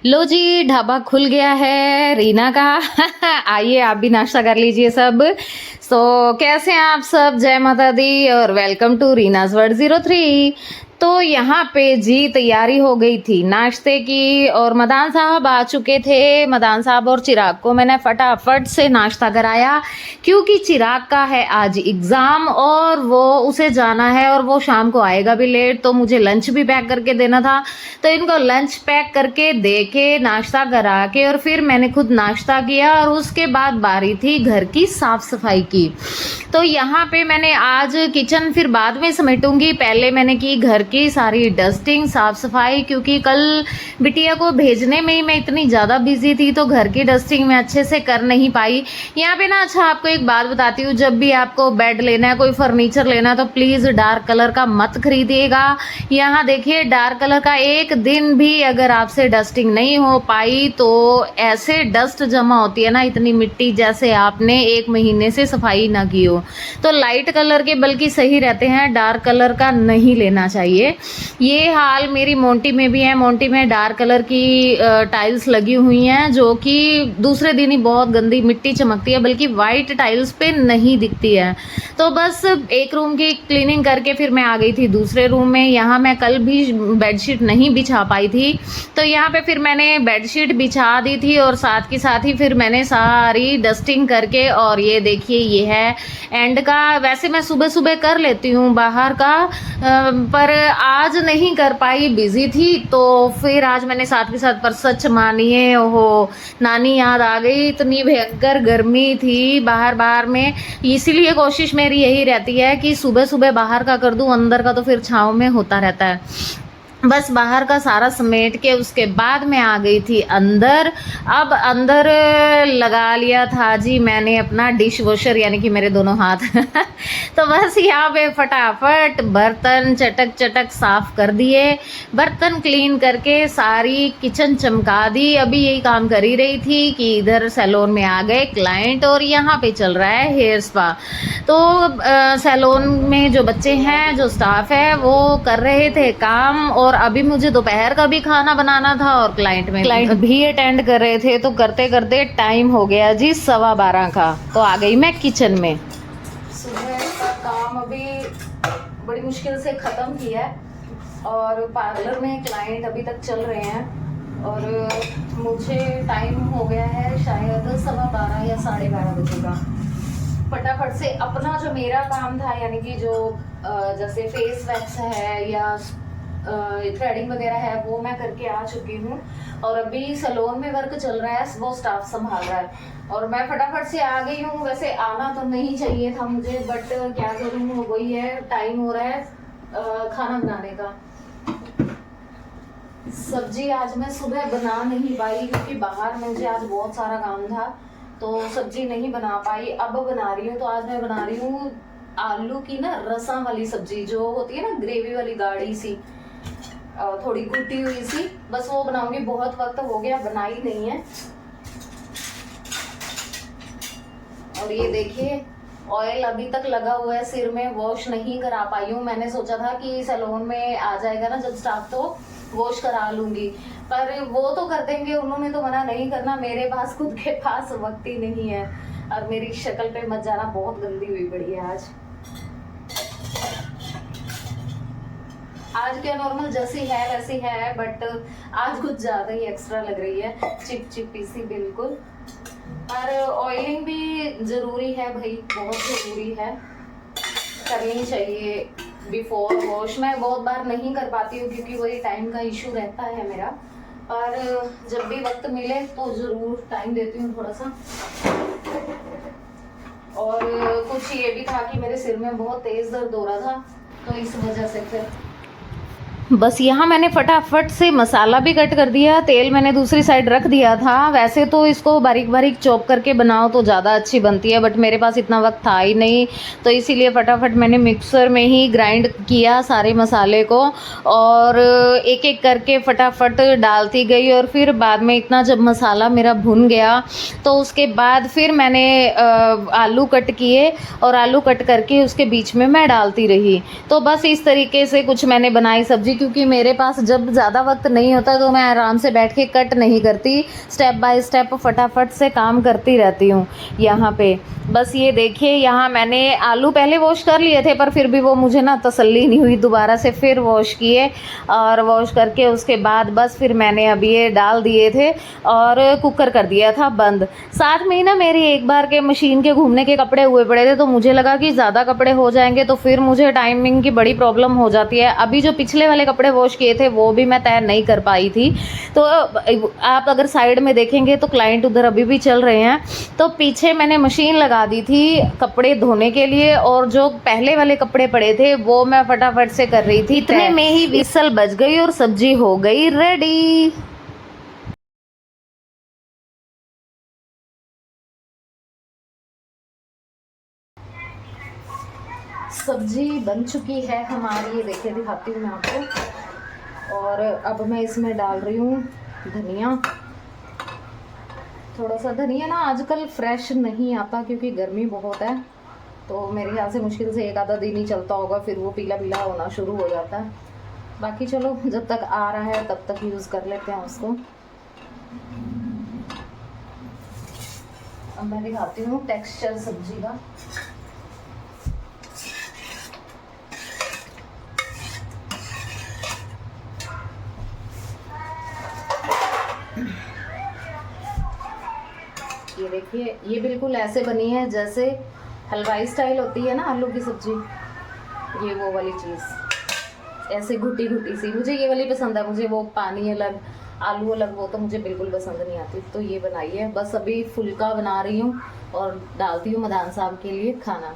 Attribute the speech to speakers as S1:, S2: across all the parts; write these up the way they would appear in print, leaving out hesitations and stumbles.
S1: लो जी, ढाबा खुल गया है रीना का। आइए आप भी नाश्ता कर लीजिए सब। कैसे हैं आप सब? जय माता दी और वेलकम टू रीनाज वर्ल्ड 03। तो यहाँ पे जी तैयारी हो गई थी नाश्ते की और मदान साहब आ चुके थे। मदान साहब और चिराग को मैंने फटाफट से नाश्ता कराया क्योंकि चिराग का है आज एग्ज़ाम और वो उसे जाना है और वो शाम को आएगा भी लेट, तो मुझे लंच भी पैक करके देना था। तो इनको लंच पैक करके दे के नाश्ता करा के और फिर मैंने खुद नाश्ता किया और उसके बाद बारी थी घर की साफ़ सफाई की। तो यहाँ पे मैंने आज किचन फिर बाद में समेटूंगी, पहले मैंने की घर की सारी डस्टिंग साफ सफाई क्योंकि कल बिटिया को भेजने में ही मैं इतनी ज़्यादा बिजी थी तो घर की डस्टिंग मैं अच्छे से कर नहीं पाई। यहाँ पे ना अच्छा आपको एक बात बताती हूँ, जब भी आपको बेड लेना है, कोई फर्नीचर लेना है तो प्लीज़ डार्क कलर का मत खरीदिएगा। यहाँ देखिए डार्क कलर का एक दिन भी अगर आपसे डस्टिंग नहीं हो पाई तो ऐसे डस्ट जमा होती है ना, इतनी मिट्टी, जैसे आपने 1 महीने से सफाई ना की हो। तो लाइट कलर के बल्कि सही रहते हैं, डार्क कलर का नहीं लेना चाहिए। ये हाल मेरी मोंटी में भी है। मोंटी में डार्क कलर की टाइल्स लगी हुई हैं जो कि दूसरे दिन ही बहुत गंदी मिट्टी चमकती है, बल्कि वाइट टाइल्स पे नहीं दिखती है। तो बस एक रूम की क्लीनिंग करके फिर मैं आ गई थी दूसरे रूम में। यहाँ मैं कल भी बेडशीट नहीं बिछा पाई थी तो यहाँ पे फिर मैंने बेडशीट बिछा दी थी और साथ के साथ ही फिर मैंने सारी डस्टिंग करके, और ये देखिए ये है एंड का। वैसे मैं सुबह सुबह कर लेती हूँ बाहर का, पर आज नहीं कर पाई, बिजी थी। तो फिर आज मैंने साथ के साथ, पर सच मानिए ओहो नानी याद आ गई, इतनी भयंकर गर्मी थी बाहर में। इसीलिए कोशिश मेरी यही रहती है कि सुबह सुबह बाहर का कर दूँ, अंदर का तो फिर छाँव में होता रहता है। बस बाहर का सारा समेट के उसके बाद मैं आ गई थी अंदर। अब अंदर लगा लिया था जी मैंने अपना डिश वॉशर, यानी कि मेरे दोनों हाथ। तो बस यहाँ पे फटाफट बर्तन चटक चटक साफ कर दिए, बर्तन क्लीन करके सारी किचन चमका दी। अभी यही काम कर ही रही थी कि इधर सैलून में आ गए क्लाइंट और यहाँ पे चल रहा है हेयर स्पा। तो सैलून में जो बच्चे हैं, जो स्टाफ है, वो कर रहे थे काम और अभी मुझे दोपहर का भी खाना बनाना था और क्लाइंट भी अटेंड कर रहे थे। तो करते करते टाइम हो गया जी 12:15 का। तो आ गई मैं किचन में। सुबह का काम अभी बड़ी मुश्किल से ख़त्म किया है और पार्लर में क्लाइंट अभी तक चल रहे हैं और मुझे टाइम हो गया है शायद 12:15 या 12:30 बजे का। फटाफट से अपना जो मेरा काम था, यानी कि जो जैसे फेस वैक्स है या थ्रेडिंग वगैरह है, वो मैं करके आ चुकी हूँ और अभी सैलून में वर्क चल रहा है, वो स्टाफ संभाल रहा है और मैं फटाफट से आ गई हूँ। वैसे आना तो नहीं चाहिए था मुझे, बट क्या करूँ, वही है, टाइम हो रहा है खाना बनाने का। सब्जी आज मैं सुबह बना नहीं पाई क्योंकि बाहर मुझे आज बहुत सारा काम था, तो सब्जी नहीं बना पाई। अब बना रही हूँ, तो आज मैं बना रही हूँ आलू की ना रसा वाली सब्जी, जो होती है ना ग्रेवी वाली गाढ़ी सी, थोड़ी कुटी हुई सी, बस वो बनाऊंगी। बहुत वक्त हो गया बनाई नहीं है। और ये देखिए ऑयल अभी तक लगा हुआ है सिर में, वॉश नहीं करा पाई हूँ। मैंने सोचा था कि सैलून में आ जाएगा ना जब स्टाफ तो वॉश करा लूंगी, पर वो तो कर देंगे, उन्होंने तो मना नहीं करना। मेरे पास खुद के पास वक्त ही नहीं है और मेरी शक्ल पे मत जाना, बहुत गंदी हुई पड़ी है आज क्या नॉर्मल जैसी है वैसी है, बट आज कुछ ज्यादा ही एक्स्ट्रा लग रही है, चिपचिपी सी बिल्कुल। पर ऑयलिंग भी जरूरी है भाई, बहुत जरूरी है, करनी चाहिए बिफोर वॉश। मैं बहुत बार नहीं कर पाती हूँ क्योंकि वही टाइम का इशू रहता है मेरा, पर जब भी वक्त मिले तो जरूर टाइम देती हूँ थोड़ा सा। और कुछ ये भी था कि मेरे सिर में बहुत तेज दर्द हो रहा था, तो इस वजह से फिर बस यहाँ मैंने फटाफट से मसाला भी कट कर दिया, तेल मैंने दूसरी साइड रख दिया था। वैसे तो इसको बारीक बारीक चॉप करके बनाओ तो ज़्यादा अच्छी बनती है, बट मेरे पास इतना वक्त था ही नहीं, तो इसीलिए फटाफट मैंने मिक्सर में ही ग्राइंड किया सारे मसाले को और एक एक करके फटाफट डालती गई। और फिर बाद में इतना जब मसाला मेरा भुन गया तो उसके बाद फिर मैंने आलू कट किए और आलू कट करके उसके बीच में मैं डालती रही। तो बस इस तरीके से कुछ मैंने बनाई सब्जी। क्योंकि मेरे पास जब ज़्यादा वक्त नहीं होता तो मैं आराम से बैठ के कट नहीं करती, स्टेप बाय स्टेप फटाफट से काम करती रहती हूँ यहाँ पे। बस ये देखिए, यहाँ मैंने आलू पहले वॉश कर लिए थे पर फिर भी वो मुझे ना तसल्ली नहीं हुई, दोबारा से फिर वॉश किए और वॉश करके उसके बाद बस फिर मैंने अभी ये डाल दिए थे और कुकर कर दिया था बंद। साथ में ही ना मेरी एक बार के मशीन के घूमने के कपड़े हुए पड़े थे, तो मुझे लगा कि ज़्यादा कपड़े हो जाएंगे तो फिर मुझे टाइमिंग की बड़ी प्रॉब्लम हो जाती है। अभी जो पिछले वाले कपड़े वॉश किए थे वो भी मैं तय नहीं कर पाई थी। तो आप अगर साइड में देखेंगे तो क्लाइंट उधर अभी भी चल रहे हैं, तो पीछे मैंने मशीन लगा दी थी कपड़े धोने के लिए और जो पहले वाले कपड़े पड़े थे वो मैं फटाफट से कर रही थी। इतने में ही विसल बज गई और सब्जी हो गई रेडी। सब्जी बन चुकी है हमारी, ये देखिए दिखाती हूँ मैं आपको। और अब मैं इसमें डाल रही हूँ धनिया। थोड़ा सा धनिया ना आजकल फ्रेश नहीं आता क्योंकि गर्मी बहुत है, तो मेरे ख्याल से मुश्किल से एक आधा दिन ही चलता होगा, फिर वो पीला पीला होना शुरू हो जाता है। बाकी चलो जब तक आ रहा है तब तक यूज़ कर लेते हैं उसको। अब मैं दिखाती हूँ टेक्सचर सब्जी का। ये देखिए, ये बिल्कुल ऐसे बनी है जैसे हलवाई स्टाइल होती है ना आलू की सब्जी, ये वो वाली चीज़, ऐसे घुटी घुटी सी। मुझे ये वाली पसंद है, मुझे वो पानी अलग आलू अलग वो तो मुझे बिल्कुल पसंद नहीं आती। तो ये बनाई है, बस अभी फुल्का बना रही हूँ और डालती हूँ मदान साहब के लिए खाना।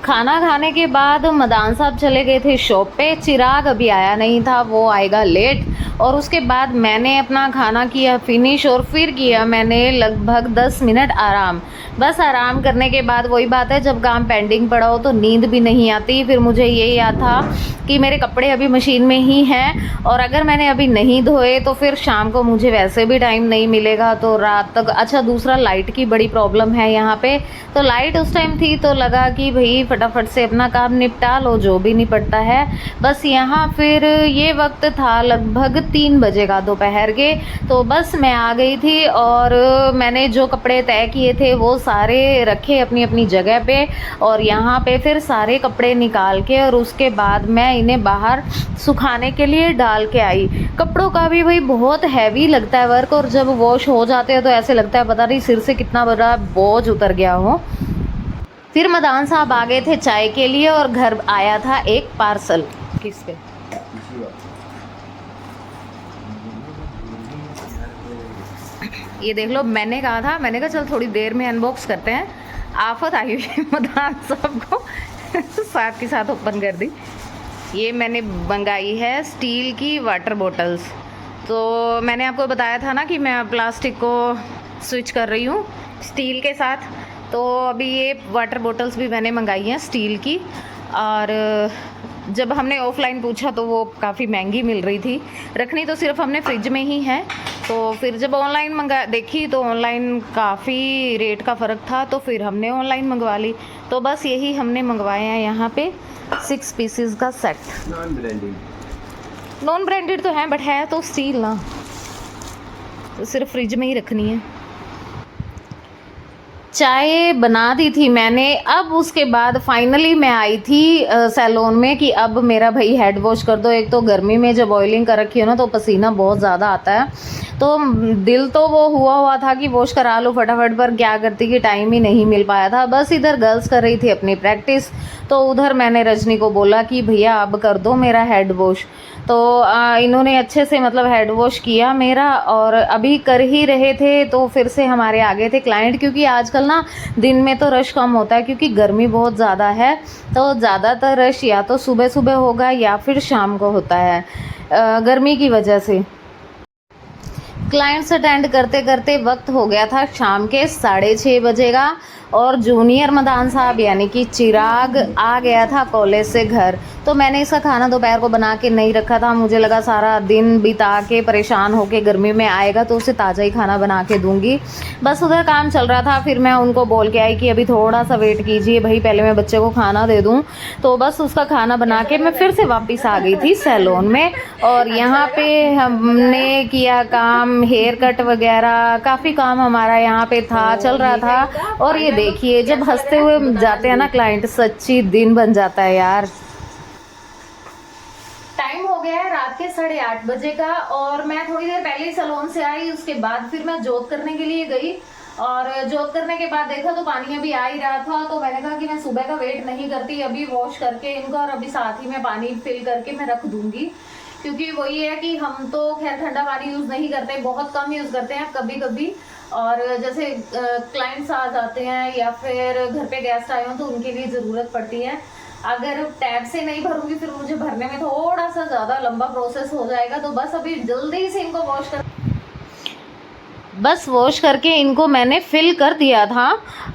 S1: खाना खाने के बाद मदान साहब चले गए थे शॉप पे, चिराग अभी आया नहीं था, वो आएगा लेट। और उसके बाद मैंने अपना खाना किया फिनिश और फिर किया मैंने लगभग 10 मिनट आराम। बस आराम करने के बाद वही बात है, जब काम पेंडिंग पड़ा हो तो नींद भी नहीं आती। फिर मुझे ये याद था कि मेरे कपड़े अभी मशीन में ही हैं और अगर मैंने अभी नहीं धोए तो फिर शाम को मुझे वैसे भी टाइम नहीं मिलेगा, तो रात तक। अच्छा, दूसरा लाइट की बड़ी प्रॉब्लम है यहाँ पे, तो लाइट उस टाइम थी तो लगा कि भाई फटाफट से अपना काम निपटा लो जो भी निपटता है। बस यहाँ फिर ये वक्त था लगभग 3 बजे का दोपहर के, तो बस मैं आ गई थी और मैंने जो कपड़े तय किए थे वो सारे रखे अपनी अपनी जगह पे और यहाँ पे फिर सारे कपड़े निकाल के और उसके बाद मैं इन्हें बाहर सुखाने के लिए डाल के आई। कपड़ों का भी भाई बहुत हैवी लगता है वर्क, और जब वॉश हो जाते हैं तो ऐसे लगता है पता नहीं सिर से कितना बड़ा बोझ उतर गया हो। फिर मदान साहब आ गए थे चाय के लिए और घर आया था एक पार्सल। किस पे? ये देख लो, मैंने कहा चल थोड़ी देर में अनबॉक्स करते हैं, आफत आई हुई मदान साहब को साथ के साथ ओपन कर दी। ये मैंने मंगाई है स्टील की वाटर बॉटल्स। तो मैंने आपको बताया था ना कि मैं प्लास्टिक को स्विच कर रही हूँ स्टील के साथ, तो अभी ये वाटर बॉटल्स भी मैंने मंगाई हैं स्टील की। और जब हमने ऑफ़लाइन पूछा तो वो काफ़ी महंगी मिल रही थी, रखनी तो सिर्फ हमने फ्रिज में ही है। तो फिर जब ऑनलाइन देखी तो ऑनलाइन काफ़ी रेट का फ़र्क था, तो फिर हमने ऑनलाइन मंगवा ली। तो बस यही हमने मंगवाए हैं यहाँ पे 6 पीसेस का सेट। नॉन ब्रांडेड तो है बट है तो स्टील ना, तो सिर्फ फ्रिज में ही रखनी है। चाय बना दी थी मैंने। अब उसके बाद फाइनली मैं आई थी सैलून में कि अब मेरा भाई हेड वॉश कर दो। एक तो गर्मी में जब ऑयलिंग कर रखी हो ना तो पसीना बहुत ज़्यादा आता है, तो दिल तो वो हुआ था कि वॉश करा लो फटाफट, पर क्या करती कि टाइम ही नहीं मिल पाया था। बस इधर गर्ल्स कर रही थी अपनी प्रैक्टिस, तो उधर मैंने रजनी को बोला कि भैया अब कर दो मेरा हेड वॉश। तो इन्होंने अच्छे से मतलब हेड वॉश किया मेरा, और अभी कर ही रहे थे तो फिर से हमारे आ गए थे क्लाइंट, क्योंकि आजकल ना दिन में तो रश कम होता है क्योंकि गर्मी बहुत ज़्यादा है, तो ज़्यादातर रश या तो सुबह सुबह होगा या फिर शाम को होता है गर्मी की वजह से। क्लाइंट्स अटेंड करते करते वक्त हो गया था शाम के 6:30 बजे का, और जूनियर मदान साहब यानी कि चिराग आ गया था कॉलेज से घर। तो मैंने इसका खाना दोपहर को बना के नहीं रखा था, मुझे लगा सारा दिन बिता के परेशान होके गर्मी में आएगा तो उसे ताज़ा ही खाना बना के दूंगी। बस उधर काम चल रहा था, फिर मैं उनको बोल के आई कि अभी थोड़ा सा वेट कीजिए भाई, पहले मैं बच्चे को खाना दे दूँ। तो बस उसका खाना बना के मैं फिर से वापस आ गई थी सैलून में। और यहाँ पे हमने किया काम, हेयर कट वगैरह, काफ़ी काम हमारा यहाँ पे था, चल रहा था। और ये देखिए जब हंसते हुए जाते हैं ना क्लाइंट, सच्ची दिन बन जाता है यार। टाइम हो गया है रात के 8:30 बजे का और मैं थोड़ी देर पहले ही सैलून से आई। उसके बाद फिर मैं जोत करने के लिए गई और जोत करने के बाद देखा तो पानी अभी आ ही रहा था। तो मैंने कहा कि मैं सुबह का वेट नहीं करती, अभी वॉश करके इनको और अभी साथ ही में पानी फिल करके मैं रख दूंगी, क्योंकि वही है कि हम तो खैर ठंडा पानी यूज़ नहीं करते, बहुत कम यूज़ करते हैं कभी कभी। और जैसे क्लाइंट्स आ जाते हैं या फिर घर पे गेस्ट आए हों तो उनके लिए ज़रूरत पड़ती है। अगर टैब से नहीं भरूंगी फिर मुझे भरने में थोड़ा सा ज़्यादा लंबा प्रोसेस हो जाएगा। तो बस अभी जल्दी से इनको वॉश करके इनको मैंने फिल कर दिया था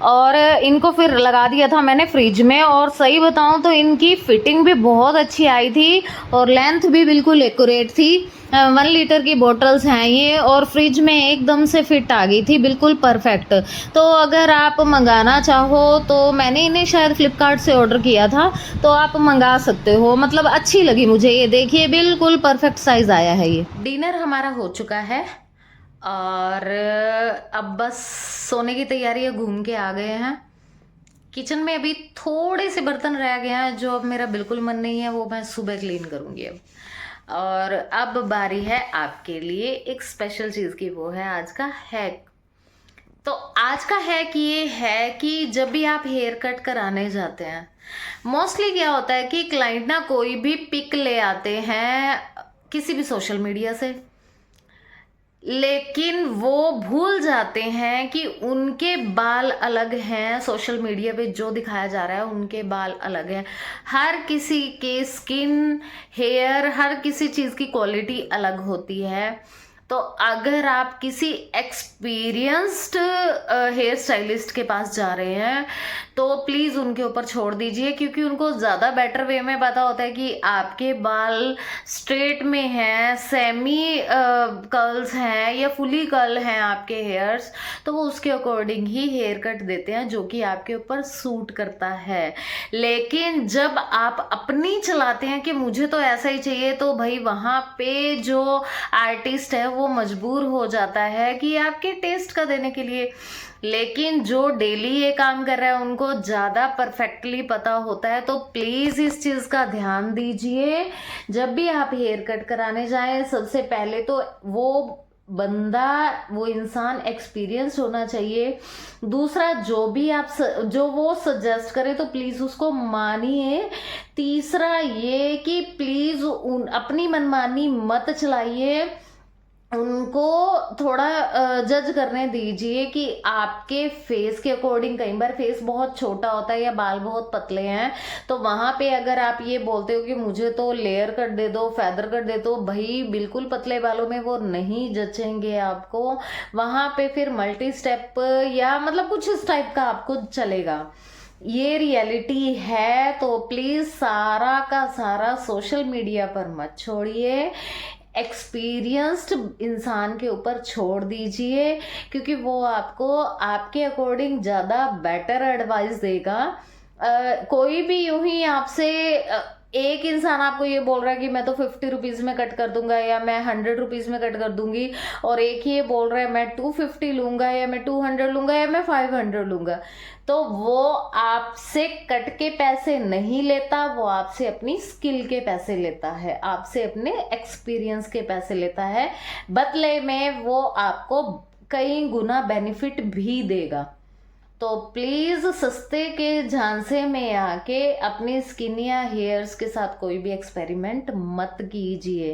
S1: और इनको फिर लगा दिया था मैंने फ्रिज में। और सही बताऊं तो इनकी फिटिंग भी बहुत अच्छी आई थी और लेंथ भी बिल्कुल एक्यूरेट थी। 1 लीटर की बोतल्स हैं ये और फ्रिज में एकदम से फिट आ गई थी, बिल्कुल परफेक्ट। तो अगर आप मंगाना चाहो तो मैंने इन्हें शायद फ्लिपकार्ट से ऑर्डर किया था, तो आप मंगा सकते हो। मतलब अच्छी लगी मुझे, ये देखिए बिल्कुल परफेक्ट साइज़ आया है ये। डिनर हमारा हो चुका है और अब बस सोने की तैयारी है, घूम के आ गए हैं। किचन में अभी थोड़े से बर्तन रह गए हैं जो अब मेरा बिल्कुल मन नहीं है, वो मैं सुबह क्लीन करूँगी अब। और अब बारी है आपके लिए एक स्पेशल चीज़ की, वो है आज का हैक। तो आज का हैक ये है कि जब भी आप हेयर कट कराने जाते हैं, मोस्टली क्या होता है कि क्लाइंट ना कोई भी पिक ले आते हैं किसी भी सोशल मीडिया से, लेकिन वो भूल जाते हैं कि उनके बाल अलग हैं, सोशल मीडिया पे जो दिखाया जा रहा है उनके बाल अलग हैं। हर किसी के स्किन, हेयर, हर किसी चीज़ की क्वालिटी अलग होती है। तो अगर आप किसी एक्सपीरियंस्ड हेयर स्टाइलिस्ट के पास जा रहे हैं तो प्लीज़ उनके ऊपर छोड़ दीजिए, क्योंकि उनको ज़्यादा बेटर वे में पता होता है कि आपके बाल स्ट्रेट में हैं, सेमी कर्ल्स हैं या फुली कर्ल हैं आपके हेयर्स, तो वो उसके अकॉर्डिंग ही हेयर कट देते हैं जो कि आपके ऊपर सूट करता है। लेकिन जब आप अपनी चलाते हैं कि मुझे तो ऐसा ही चाहिए, तो भाई वहाँ पे जो आर्टिस्ट है वो मजबूर हो जाता है कि आपके टेस्ट का देने के लिए। लेकिन जो डेली ये काम कर रहा है उनको ज़्यादा परफेक्टली पता होता है। तो प्लीज़ इस चीज़ का ध्यान दीजिए, जब भी आप हेयर कट कराने जाएं सबसे पहले तो वो बंदा, वो इंसान एक्सपीरियंस होना चाहिए। दूसरा, जो भी आप जो वो सजेस्ट करे तो प्लीज़ उसको मानिए। तीसरा ये कि प्लीज़ अपनी मनमानी मत चलाइए, उनको थोड़ा जज करने दीजिए कि आपके फेस के अकॉर्डिंग। कई बार फेस बहुत छोटा होता है या बाल बहुत पतले हैं, तो वहाँ पे अगर आप ये बोलते हो कि मुझे तो लेयर कट दे दो, फेदर कट दे दो, भाई बिल्कुल पतले बालों में वो नहीं जचेंगे आपको। वहाँ पे फिर मल्टी स्टेप या मतलब कुछ इस टाइप का आपको चलेगा, ये रियलिटी है। तो प्लीज़ सारा का सारा सोशल मीडिया पर मत छोड़िए, एक्सपीरियंस्ड इंसान के ऊपर छोड़ दीजिए, क्योंकि वो आपको आपके अकॉर्डिंग ज़्यादा बेटर एडवाइस देगा। कोई भी यूं ही आपसे एक इंसान आपको ये बोल रहा है कि मैं तो 50 रुपीज़ में कट कर दूंगा या मैं 100 रुपीज़ में कट कर दूंगी, और एक ये बोल रहा है मैं 250 लूंगा या मैं 200 लूंगा या मैं 500 लूंगा, तो वो आपसे कट के पैसे नहीं लेता, वो आपसे अपनी स्किल के पैसे लेता है, आपसे अपने एक्सपीरियंस के पैसे लेता है। बदले में वो आपको कई गुना बेनिफिट भी देगा। तो प्लीज़ सस्ते के झांसे में आके अपनी स्किन या हेयर्स के साथ कोई भी एक्सपेरिमेंट मत कीजिए।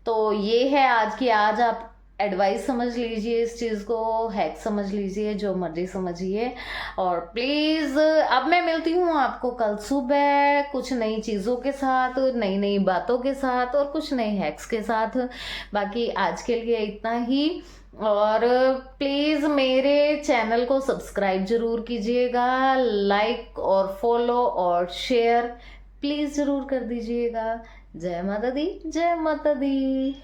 S1: तो ये है आज आप एडवाइस समझ लीजिए, इस चीज़ को हैक समझ लीजिए, जो मर्जी समझिए। और प्लीज़ अब मैं मिलती हूँ आपको कल सुबह कुछ नई चीज़ों के साथ, नई नई बातों के साथ और कुछ नए हैक्स के साथ। बाकी आज के लिए इतना ही। और प्लीज़ मेरे चैनल को सब्सक्राइब जरूर कीजिएगा, लाइक और फॉलो और शेयर प्लीज़ ज़रूर कर दीजिएगा। जय माता दी, जय माता दी।